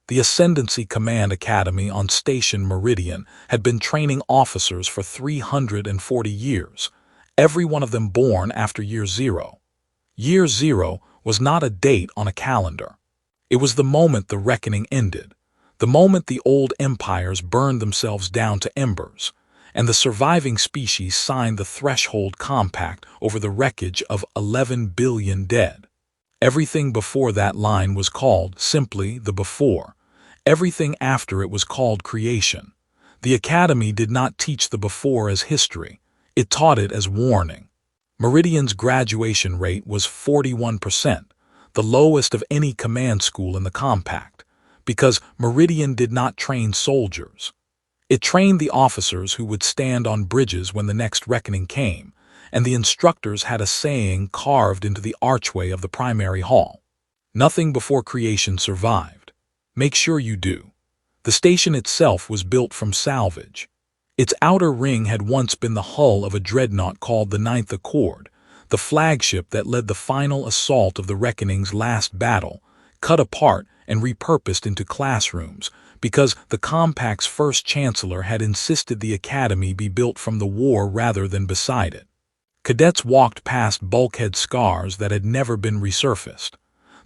The Ascendancy Command Academy on Station Meridian had been training officers for 340 years, every one of them born after Year Zero. Year Zero was not a date on a calendar. It was the moment the reckoning ended, the moment the old empires burned themselves down to embers, and the surviving species signed the Threshold Compact over the wreckage of 11 billion dead. Everything before that line was called simply the Before. Everything after it was called creation. The Academy did not teach the Before as history. It taught it as warning. Meridian's graduation rate was 41%, the lowest of any command school in the Compact, because Meridian did not train soldiers. It trained the officers who would stand on bridges when the next reckoning came, and the instructors had a saying carved into the archway of the primary hall. Nothing before creation survived. Make sure you do. The station itself was built from salvage. Its outer ring had once been the hull of a dreadnought called the Ninth Accord, the flagship that led the final assault of the Reckoning's last battle, cut apart and repurposed into classrooms, because the Compact's first chancellor had insisted the Academy be built from the war rather than beside it. Cadets walked past bulkhead scars that had never been resurfaced.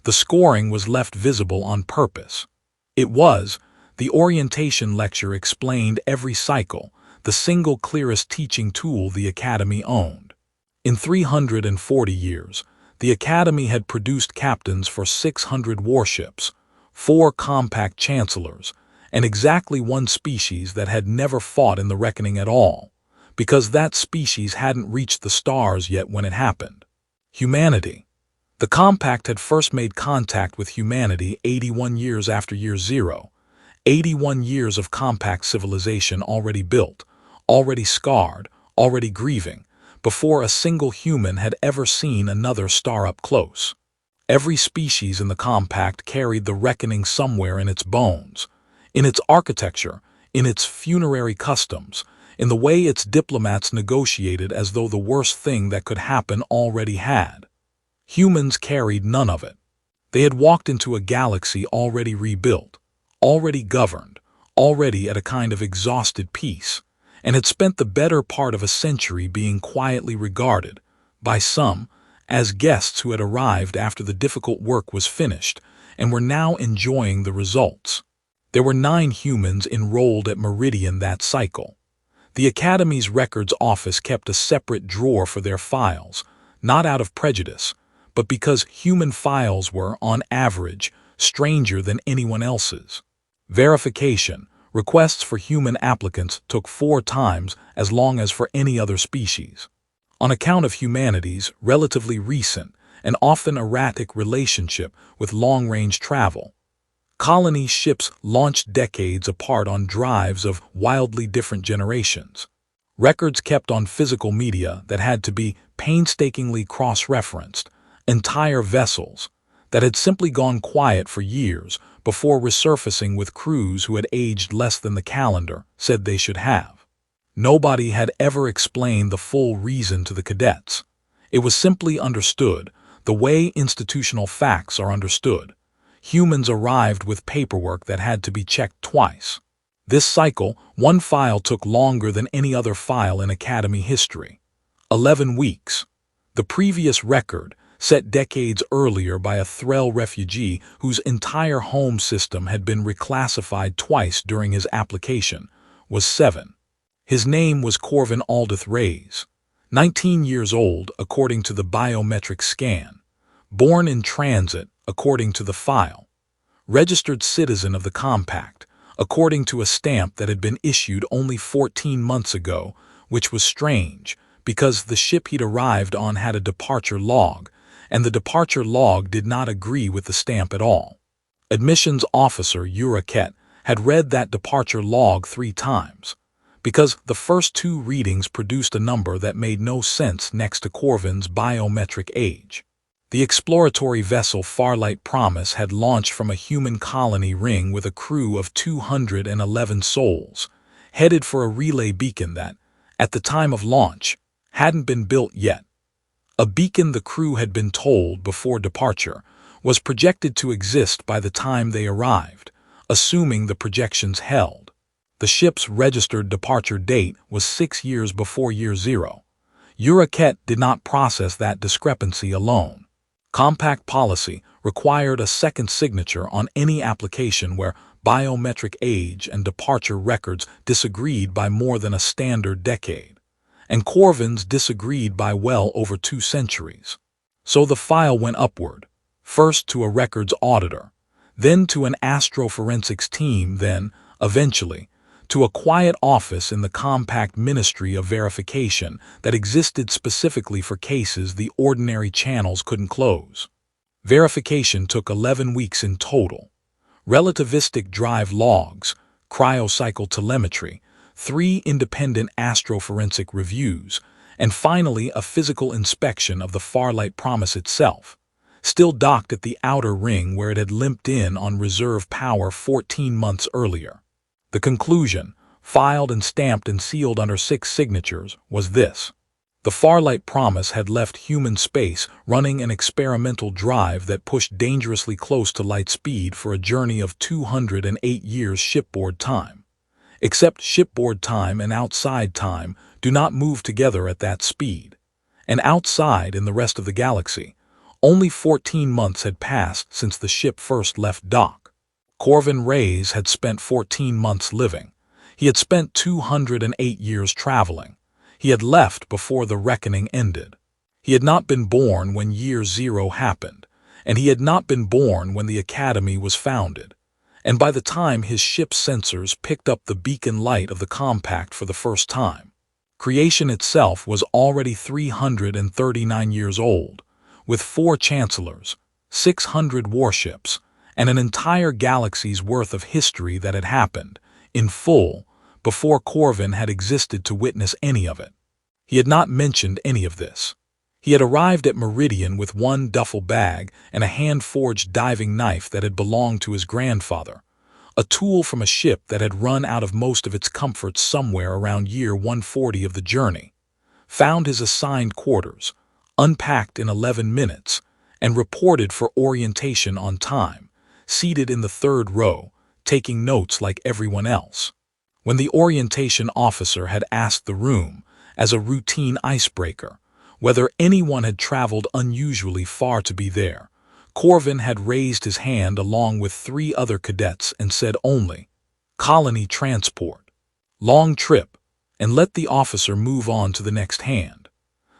The scoring was left visible on purpose. It was, the orientation lecture explained every cycle, the single clearest teaching tool the Academy owned. In 340 years, the Academy had produced captains for 600 warships, 4 compact chancellors, and exactly one species that had never fought in the reckoning at all, because that species hadn't reached the stars yet when it happened. Humanity. The Compact had first made contact with humanity 81 years after Year Zero, 81 years of Compact civilization already built, already scarred, already grieving, before a single human had ever seen another star up close. Every species in the Compact carried the reckoning somewhere in its bones, in its architecture, in its funerary customs, in the way its diplomats negotiated as though the worst thing that could happen already had. Humans carried none of it. They had walked into a galaxy already rebuilt, already governed, already at a kind of exhausted peace, and had spent the better part of a century being quietly regarded, by some, as guests who had arrived after the difficult work was finished and were now enjoying the results. There were 9 humans enrolled at Meridian that cycle. The Academy's records office kept a separate drawer for their files, not out of prejudice, but because human files were, on average, stranger than anyone else's. Verification, requests for human applicants took 4 times as long as for any other species. On account of humanity's relatively recent and often erratic relationship with long-range travel, colony ships launched decades apart on drives of wildly different generations. Records kept on physical media that had to be painstakingly cross-referenced, entire vessels that had simply gone quiet for years before resurfacing with crews who had aged less than the calendar said they should have. Nobody had ever explained the full reason to the cadets. It was simply understood, the way institutional facts are understood. Humans arrived with paperwork that had to be checked twice. This cycle, one file took longer than any other file in Academy history. 11 weeks. The previous record, set decades earlier by a Threll refugee whose entire home system had been reclassified twice during his application, was 7. His name was Corvin Aldith Reyes, 19 years old according to the biometric scan, born in transit according to the file, registered citizen of the Compact according to a stamp that had been issued only 14 months ago, which was strange because the ship he'd arrived on had a departure log, and the departure log did not agree with the stamp at all. Admissions officer Uraket had read that departure log 3 times, because the first 2 readings produced a number that made no sense next to Corvin's biometric age. The exploratory vessel Farlight Promise had launched from a human colony ring with a crew of 211 souls, headed for a relay beacon that, at the time of launch, hadn't been built yet. A beacon the crew had been told before departure was projected to exist by the time they arrived, assuming the projections held. The ship's registered departure date was 6 years before year zero. Originr.Tags did not process that discrepancy alone. Compact policy required a second signature on any application where biometric age and departure records disagreed by more than a standard decade, and Corvin's disagreed by well over 2 centuries. So the file went upward, first to a records auditor, then to an astroforensics team, then, eventually, to a quiet office in the compact Ministry of Verification that existed specifically for cases the ordinary channels couldn't close. Verification took 11 weeks in total. Relativistic drive logs, cryocycle telemetry, 3 independent astroforensic reviews, and finally a physical inspection of the Farlight Promise itself, still docked at the outer ring where it had limped in on reserve power 14 months earlier. The conclusion, filed and stamped and sealed under 6 signatures, was this. The Farlight Promise had left human space running an experimental drive that pushed dangerously close to light speed for a journey of 208 years shipboard time. Except shipboard time and outside time do not move together at that speed. And outside, in the rest of the galaxy, only 14 months had passed since the ship first left dock. Corvin Reyes had spent 14 months living. He had spent 208 years traveling. He had left before the reckoning ended. He had not been born when year zero happened, and he had not been born when the Academy was founded. And by the time his ship's sensors picked up the beacon light of the compact for the first time, creation itself was already 339 years old, with 4 chancellors, 600 warships, and an entire galaxy's worth of history that had happened, in full, before Corvin had existed to witness any of it. He had not mentioned any of this. He had arrived at Meridian with 1 duffel bag and a hand-forged diving knife that had belonged to his grandfather, a tool from a ship that had run out of most of its comforts somewhere around year 140 of the journey, found his assigned quarters, unpacked in 11 minutes, and reported for orientation on time, seated in the 3rd row, taking notes like everyone else. When the orientation officer had asked the room, as a routine icebreaker, whether anyone had traveled unusually far to be there, Corvin had raised his hand along with 3 other cadets and said only, "Colony transport. Long trip," and let the officer move on to the next hand.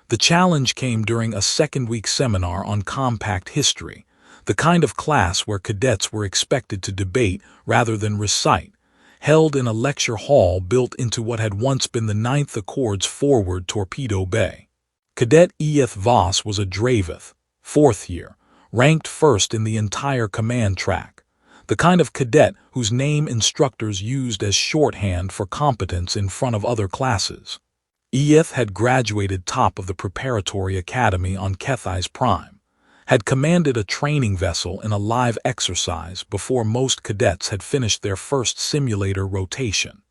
The challenge came during a second-week seminar on compact history, the kind of class where cadets were expected to debate rather than recite, held in a lecture hall built into what had once been the 9th Accord's forward torpedo bay. Cadet Edith Voss was a Dravith, 4th year, ranked first in the entire command track, the kind of cadet whose name instructors used as shorthand for competence in front of other classes. Edith had graduated top of the preparatory academy on Cathi's Prime, had commanded a training vessel in a live exercise before most cadets had finished their first simulator rotation,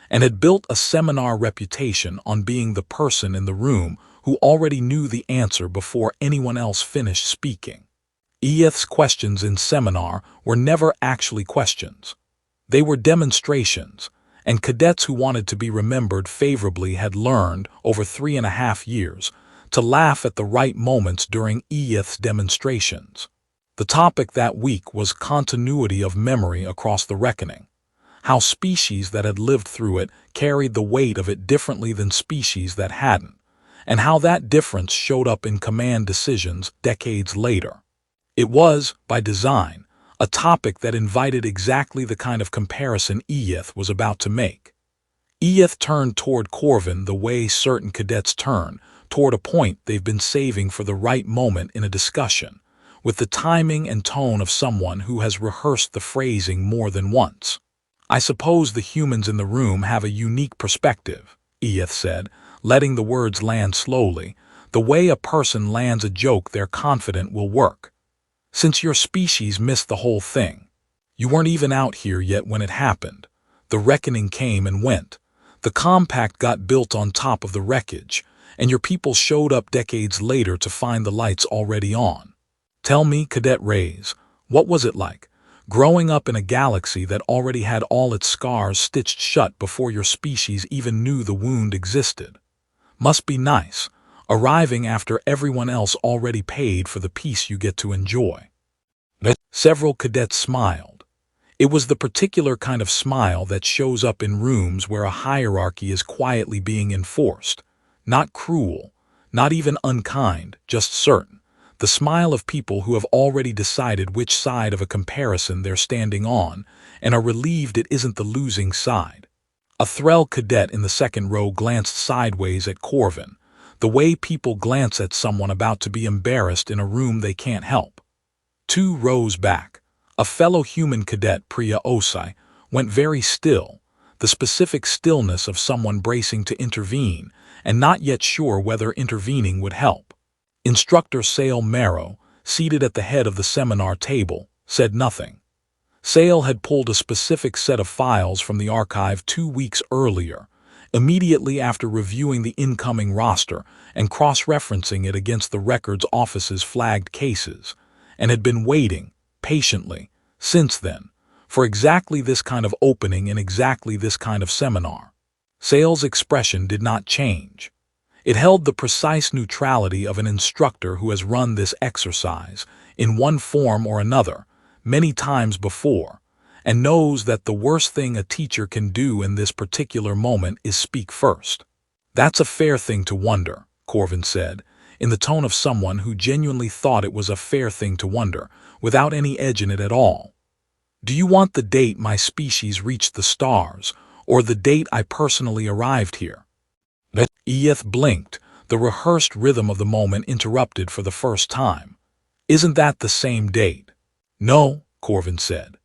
and had built a seminar reputation on being the person in the room who already knew the answer before anyone else finished speaking. Edith's questions in seminar were never actually questions. They were demonstrations, and cadets who wanted to be remembered favorably had learned, over 3.5 years, to laugh at the right moments during Edith's demonstrations. The topic that week was continuity of memory across the reckoning, how species that had lived through it carried the weight of it differently than species that hadn't, and how that difference showed up in command decisions decades later. It was, by design, a topic that invited exactly the kind of comparison Edith was about to make. Edith turned toward Corvin the way certain cadets turn toward a point they've been saving for the right moment in a discussion, with the timing and tone of someone who has rehearsed the phrasing more than once. "I suppose the humans in the room have a unique perspective," Edith said, letting the words land slowly, the way a person lands a joke they're confident will work. "Since your species missed the whole thing. You weren't even out here yet when it happened. The reckoning came and went. The compact got built on top of the wreckage, and your people showed up decades later to find the lights already on. Tell me, Cadet Reyes, what was it like, Growing up in a galaxy that already had all its scars stitched shut before your species even knew the wound existed. Must be nice, arriving after everyone else already paid for the peace you get to enjoy. Several cadets smiled. It was the particular kind of smile that shows up in rooms where a hierarchy is quietly being enforced. Not cruel, not even unkind, just certain. The smile of people who have already decided which side of a comparison they're standing on and are relieved it isn't the losing side. A Threll cadet in the second row glanced sideways at Corvin, the way people glance at someone about to be embarrassed in a room they can't help. 2 rows back, a fellow human cadet, Priya Osai, went very still, the specific stillness of someone bracing to intervene and not yet sure whether intervening would help. Instructor Sale Marrow, seated at the head of the seminar table, said nothing. Sale had pulled a specific set of files from the archive 2 weeks earlier, immediately after reviewing the incoming roster and cross-referencing it against the records office's flagged cases, and had been waiting, patiently, since then, for exactly this kind of opening in exactly this kind of seminar. Sale's expression did not change. It held the precise neutrality of an instructor who has run this exercise, in one form or another, many times before, and knows that the worst thing a teacher can do in this particular moment is speak first. "That's a fair thing to wonder," Corvin said, in the tone of someone who genuinely thought it was a fair thing to wonder, without any edge in it at all. "Do you want the date my species reached the stars, or the date I personally arrived here?" Edith blinked, the rehearsed rhythm of the moment interrupted for the first time. "Isn't that the same date?" "No," Corvin said.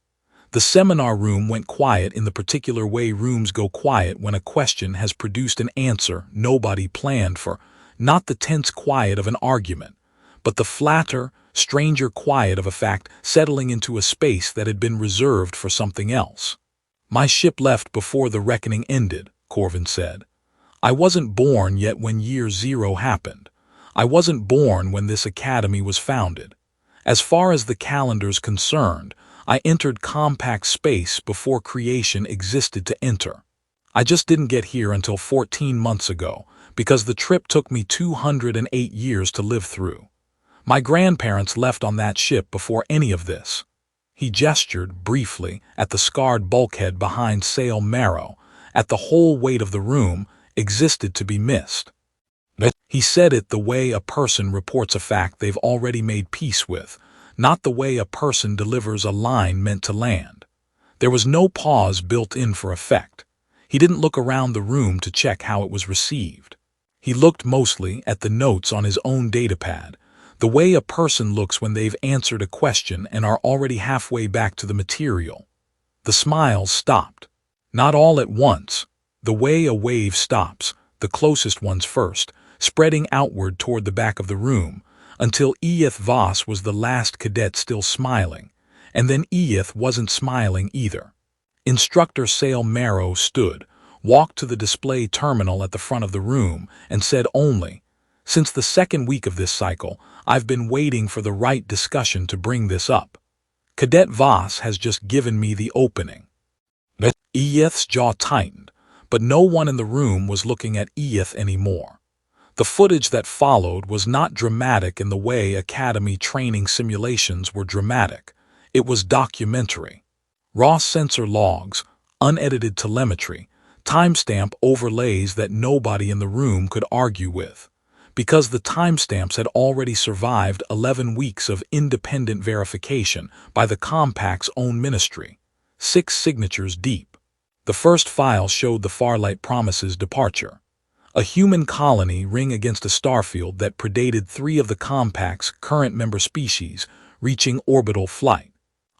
The seminar room went quiet in the particular way rooms go quiet when a question has produced an answer nobody planned for, not the tense quiet of an argument, but the flatter, stranger quiet of a fact settling into a space that had been reserved for something else. "My ship left before the reckoning ended," Corvin said. "I wasn't born yet when year 0 happened. I wasn't born when this academy was founded. As far as the calendar's concerned, I entered compact space before creation existed to enter. I just didn't get here until 14 months ago, because the trip took me 208 years to live through. My grandparents left on that ship before any of this." He gestured, briefly, at the scarred bulkhead behind Sale Marrow, at the whole weight of the room, existed to be missed. He said it the way a person reports a fact they've already made peace with, not the way a person delivers a line meant to land. There was no pause built in for effect. He didn't look around the room to check how it was received. He looked mostly at the notes on his own datapad, the way a person looks when they've answered a question and are already halfway back to the material. The smiles stopped. Not all at once. The way a wave stops, the closest ones first, spreading outward toward the back of the room, until Edith Voss was the last cadet still smiling, and then Edith wasn't smiling either. Instructor Sale Marrow stood, walked to the display terminal at the front of the room, and said only, "Since the second week of this cycle, I've been waiting for the right discussion to bring this up. Cadet Voss has just given me the opening." Edith's jaw tightened, but no one in the room was looking at Edith anymore. The footage that followed was not dramatic in the way Academy training simulations were dramatic. It was documentary. Raw sensor logs, unedited telemetry, timestamp overlays that nobody in the room could argue with, because the timestamps had already survived 11 weeks of independent verification by the Compact's own ministry, 6 signatures deep. The first file showed the Farlight Promise's departure. A human colony ring against a starfield that predated 3 of the Compact's current member species reaching orbital flight.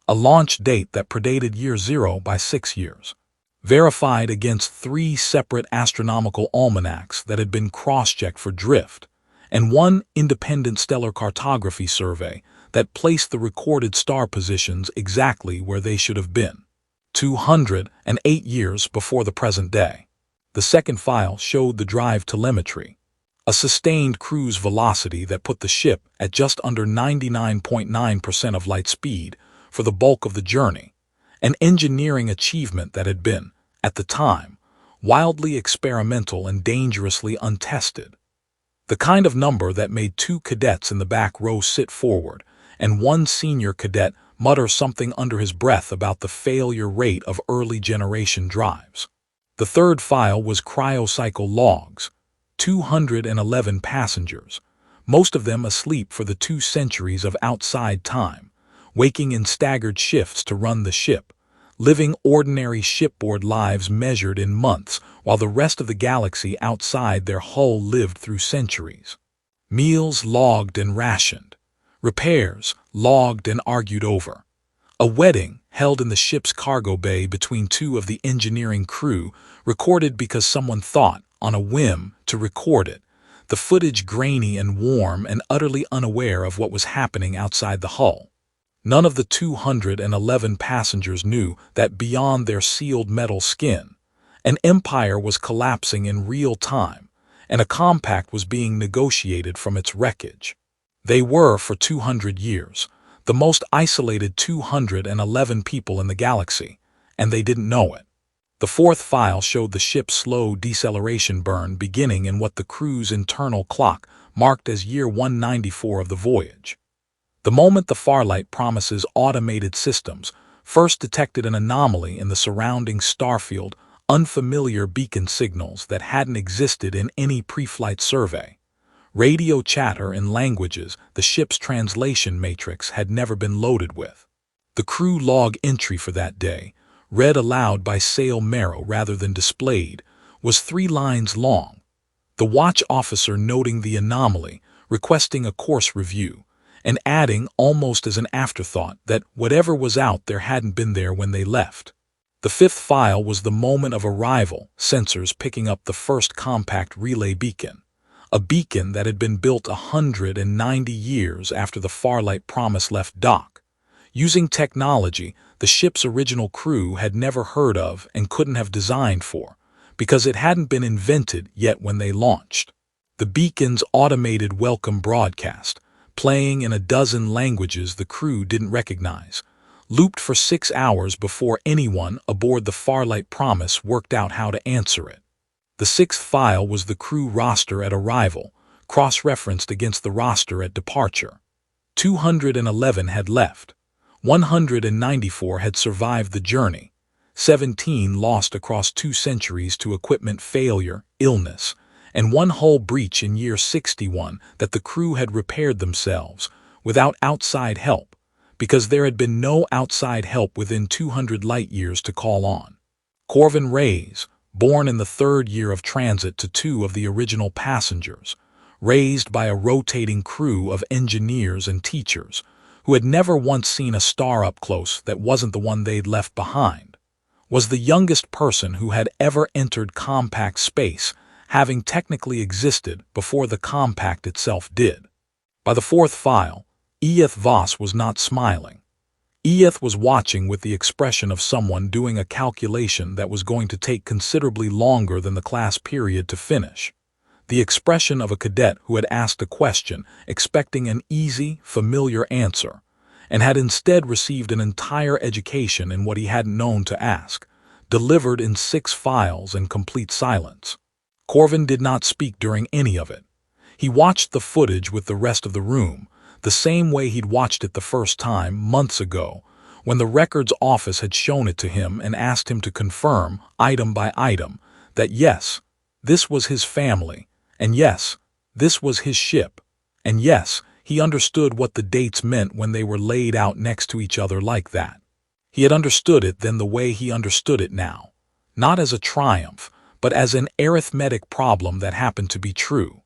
A launch date that predated year 0 by 6 years. Verified against 3 separate astronomical almanacs that had been cross-checked for drift, and 1 independent stellar cartography survey that placed the recorded star positions exactly where they should have been. 208 years before the present day. The second file showed the drive telemetry, a sustained cruise velocity that put the ship at just under 99.9% of light speed for the bulk of the journey, an engineering achievement that had been, at the time, wildly experimental and dangerously untested. The kind of number that made 2 cadets in the back row sit forward, and 1 senior cadet mutter something under his breath about the failure rate of early generation drives. The third file was cryocycle logs, 211 passengers, most of them asleep for the 2 centuries of outside time, waking in staggered shifts to run the ship, living ordinary shipboard lives measured in months while the rest of the galaxy outside their hull lived through centuries. Meals logged and rationed. Repairs logged and argued over. A wedding held in the ship's cargo bay between 2 of the engineering crew, recorded because someone thought, on a whim, to record it, the footage grainy and warm and utterly unaware of what was happening outside the hull. None of the 211 passengers knew that beyond their sealed metal skin, an empire was collapsing in real time, and a compact was being negotiated from its wreckage. They were, for 200 years, the most isolated 211 people in the galaxy, and they didn't know it. The fourth file showed the ship's slow deceleration burn beginning in what the crew's internal clock marked as year 194 of the voyage. The moment the Farlight Promise's automated systems first detected an anomaly in the surrounding starfield, unfamiliar beacon signals that hadn't existed in any pre-flight survey. Radio chatter in languages the ship's translation matrix had never been loaded with. The crew log entry for that day, read aloud by Sail Marrow rather than displayed, was 3 lines long. The watch officer noting the anomaly, requesting a course review, and adding, almost as an afterthought, that whatever was out there hadn't been there when they left. The fifth file was the moment of arrival, sensors picking up the first compact relay beacon, a beacon that had been built 190 years after the Farlight Promise left dock, using technology the ship's original crew had never heard of and couldn't have designed for, because it hadn't been invented yet when they launched. The beacon's automated welcome broadcast, playing in a dozen languages the crew didn't recognize, looped for 6 hours before anyone aboard the Farlight Promise worked out how to answer it. The sixth file was the crew roster at arrival, cross-referenced against the roster at departure. 211 had left. 194 had survived the journey. 17 lost across 2 centuries to equipment failure, illness, and 1 hull breach in year 61 that the crew had repaired themselves, without outside help, because there had been no outside help within 200 light-years to call on. Corvin Reyes, born in the 3rd year of transit to 2 of the original passengers, raised by a rotating crew of engineers and teachers, who had never once seen a star up close that wasn't the one they'd left behind, was the youngest person who had ever entered compact space, having technically existed before the compact itself did. By the 4th file, Edith Voss was not smiling. Edith was watching with the expression of someone doing a calculation that was going to take considerably longer than the class period to finish. The expression of a cadet who had asked a question expecting an easy, familiar answer, and had instead received an entire education in what he hadn't known to ask, delivered in 6 files and complete silence. Corvin did not speak during any of it. He watched the footage with the rest of the room, the same way he'd watched it the first time, months ago, when the records office had shown it to him and asked him to confirm, item by item, that yes, this was his family, and yes, this was his ship, and yes, he understood what the dates meant when they were laid out next to each other like that. He had understood it then the way he understood it now, not as a triumph, but as an arithmetic problem that happened to be true.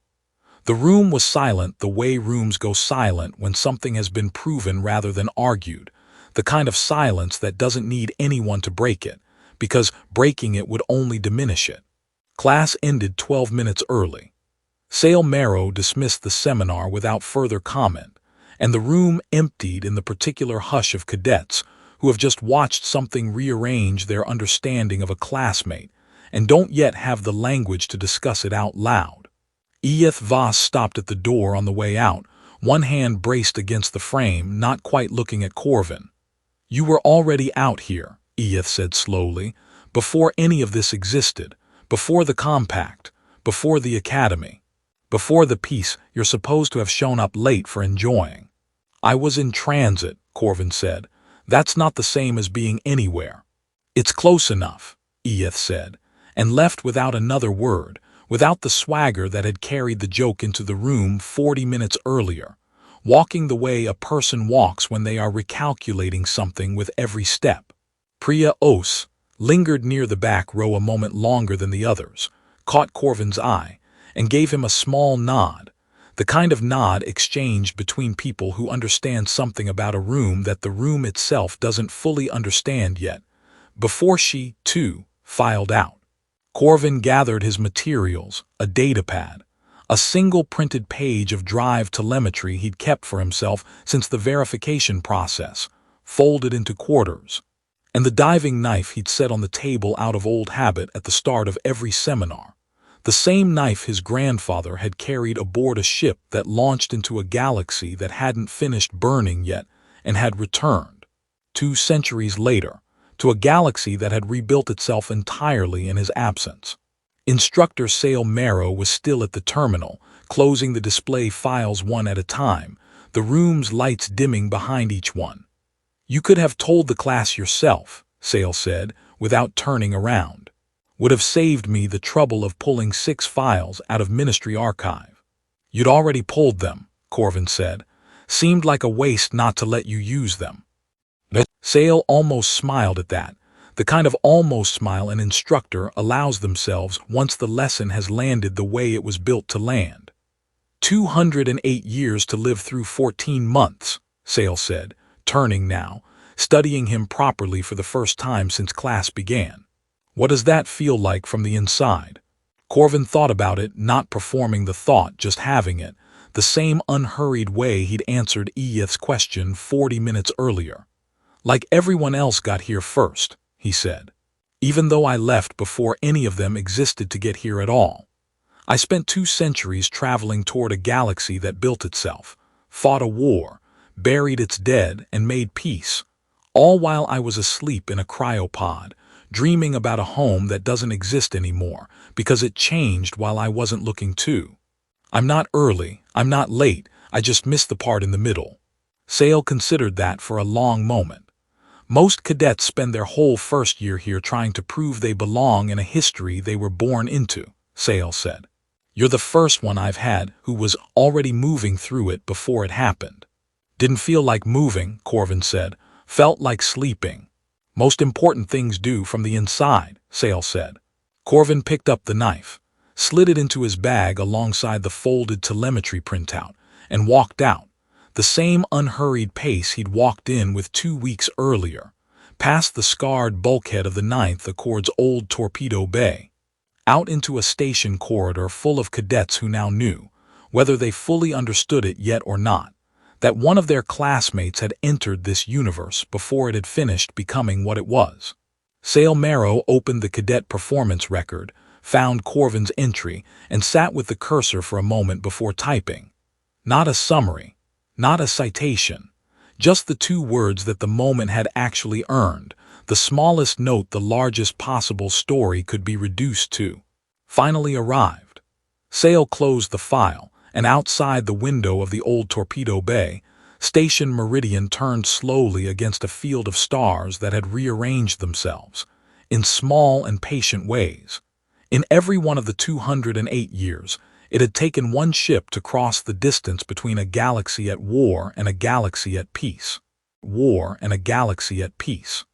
The room was silent the way rooms go silent when something has been proven rather than argued, the kind of silence that doesn't need anyone to break it, because breaking it would only diminish it. Class ended 12 minutes early. Sail Marrow dismissed the seminar without further comment, and the room emptied in the particular hush of cadets who have just watched something rearrange their understanding of a classmate and don't yet have the language to discuss it out loud. Edith Voss stopped at the door on the way out, one hand braced against the frame, not quite looking at Corvin. You were already out here, Edith said slowly, before any of this existed, before the compact, before the academy, before the peace you're supposed to have shown up late for enjoying. I was in transit, Corvin said. That's not the same as being anywhere. It's close enough, Edith said, and left without another word, without the swagger that had carried the joke into the room 40 minutes earlier, walking the way a person walks when they are recalculating something with every step. Priya Ose lingered near the back row a moment longer than the others, caught Corvin's eye, and gave him a small nod, the kind of nod exchanged between people who understand something about a room that the room itself doesn't fully understand yet, before she, too, filed out. Corvin gathered his materials, a datapad, a single printed page of drive telemetry he'd kept for himself since the verification process, folded into quarters, and the diving knife he'd set on the table out of old habit at the start of every seminar, the same knife his grandfather had carried aboard a ship that launched into a galaxy that hadn't finished burning yet and had returned, 2 centuries later, to a galaxy that had rebuilt itself entirely in his absence. Instructor Sale Marrow was still at the terminal, closing the display files one at a time, the room's lights dimming behind each one. You could have told the class yourself, Sale said, without turning around. Would have saved me the trouble of pulling 6 files out of Ministry Archive. You'd already pulled them, Corvin said. Seemed like a waste not to let you use them. Sale almost smiled at that, the kind of almost smile an instructor allows themselves once the lesson has landed the way it was built to land. 208 years to live through 14 months, Sale said, turning now, studying him properly for the first time since class began. What does that feel like from the inside? Corvin thought about it, not performing the thought, just having it, the same unhurried way he'd answered Edith's question 40 minutes earlier. Like everyone else got here first, he said. Even though I left before any of them existed to get here at all. I spent 2 centuries traveling toward a galaxy that built itself, fought a war, buried its dead, and made peace, all while I was asleep in a cryopod, dreaming about a home that doesn't exist anymore because it changed while I wasn't looking too. I'm not early, I'm not late, I just missed the part in the middle. Sale considered that for a long moment. Most cadets spend their whole first year here trying to prove they belong in a history they were born into, Sale said. You're the first one I've had who was already moving through it before it happened. Didn't feel like moving, Corvin said. Felt like sleeping. Most important things do from the inside, Sale said. Corvin picked up the knife, slid it into his bag alongside the folded telemetry printout, and walked out, the same unhurried pace he'd walked in with 2 weeks earlier, past the scarred bulkhead of the 9th Accord's old torpedo bay, out into a station corridor full of cadets who now knew, whether they fully understood it yet or not, that one of their classmates had entered this universe before it had finished becoming what it was. Sale Marrow opened the cadet performance record, found Corvin's entry, and sat with the cursor for a moment before typing. Not a summary, not a citation, just the 2 words that the moment had actually earned, the smallest note the largest possible story could be reduced to. Finally arrived. Sale closed the file, and outside the window of the old torpedo bay, Station Meridian turned slowly against a field of stars that had rearranged themselves, in small and patient ways. In every one of the 208 years, it had taken one ship to cross the distance between a galaxy at war and a galaxy at peace. War and a galaxy at peace.